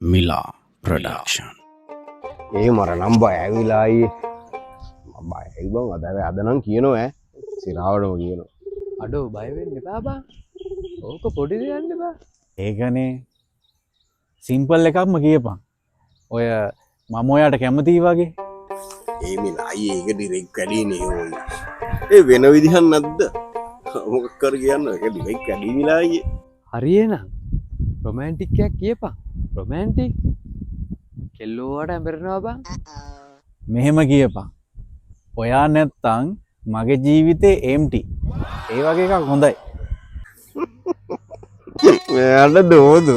මිලා production. ඒ මර නම් බය ඇවිලා අයියේ. මම බයයි බං අද නම් කියනවා ඈ. සිරාවටම කියනවා. අඩෝ බය වෙන්න එපා බං. ඕක පොඩි දෙයක් නේ බං. ඒකනේ සිම්පල් එකක්ම කියපන්. ඔය මම ඔයාට කැමතියි වගේ. ඒ මිලා අයියේ ඒක ඩිරෙක්ට් කැඩීනේ ඕයි. ඒ වෙන විදිහක් නැද්ද? මොකක් කර කියන්න ඒක ඩිරෙක්ට් කැඩී මිලා අයියේ. හරියනම් රොමැන්ටික් එකක් කියපන්. රොමැන්ටික්. කෙල්ලෝවට ඇඹරෙනවා බං. මෙහෙම කියපන්. ඔයා නැත්තම් මගේ ජීවිතේ එම්ටි. ඒ වගේ එකක් හොඳයි. මෙයාට දෝදු.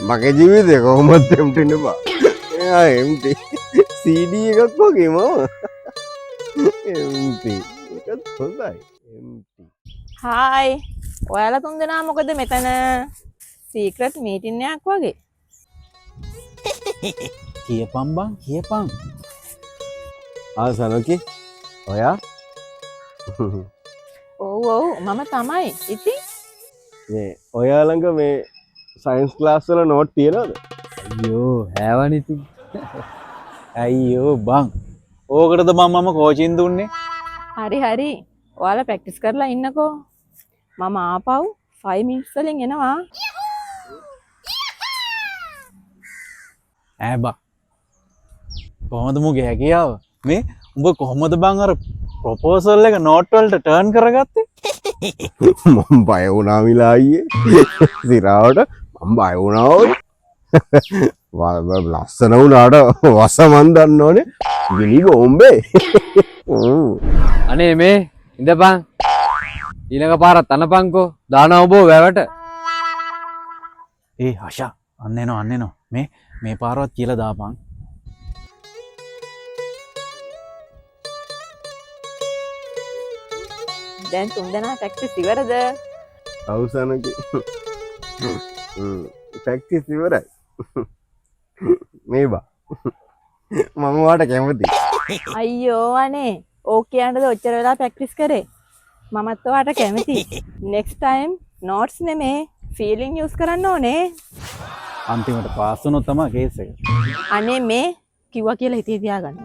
මගේ ජීවිතේ කොහොමද එම්ටි නෙබා. එයා එම්ටි. CD එකක් වගේ මම. එම්ටි. ඒකත් හොඳයි. එම්ටි. හායි ඔයාලා තුන්දෙනා මොකද මෙතන සීක්‍රට් මීටින් එකක් වගේ කියපන් බං කියපන්. සනෝකි ඔයා ඔව් ඔව් මම තමයි ඉතින් මේ ඔයා ළඟ මේ සයින්ස් ක්ලාස් වල නෝට් තියනවද? අයියෝ හැවනිති. අයියෝ බං. ඕකටද මම කෝචින් දුන්නේ. හරි හරි ඔයාලා ප්‍රැක්ටිස් කරලා ඉන්නකෝ මම ආපහු 5 minutes වලින් එනවා ඈ බං. කොහොමද මුගේ හැකියාව? මේ උඹ කොහොමද බං අර ප්‍රොපෝසල් එක නෝට් වලට ටර්න් කරගත්තේ? මම බය වුණා මිලා අයියේ. සිරාවට මම බය වුණා. ලස්සන වුණාට වස මන් දන්නෝනේ. ගිනි ගොම්බේ. අනේ මේ ඉඳපන්. ඊළඟ පාරත් අනපන්කෝ. දානවා ඔබ වැවට. ඒ ආශා අන්න එනවා. මේ පාරවත් කියලා දාපන්. දැන් තුන්දෙනා ප්‍රැක්ටිස් ඉවරද අවසානකි. ප්‍රැක්ටිස් ඉවරයි. මේ බා. මම වාට කැමතියි. අයියෝ අනේ ඕකේ යන්නද ඔච්චර වෙලා ප්‍රැක්ටිස් කරේ මමත් ඔයාට කැමතියි next time notes නෙමේ feeling use කරන්න ඕනේ අන්තිමට පාස් වුණොත් තමයි කේස් එක. අනේ මේ කිව්වා කියලා හිතේ තියාගන්න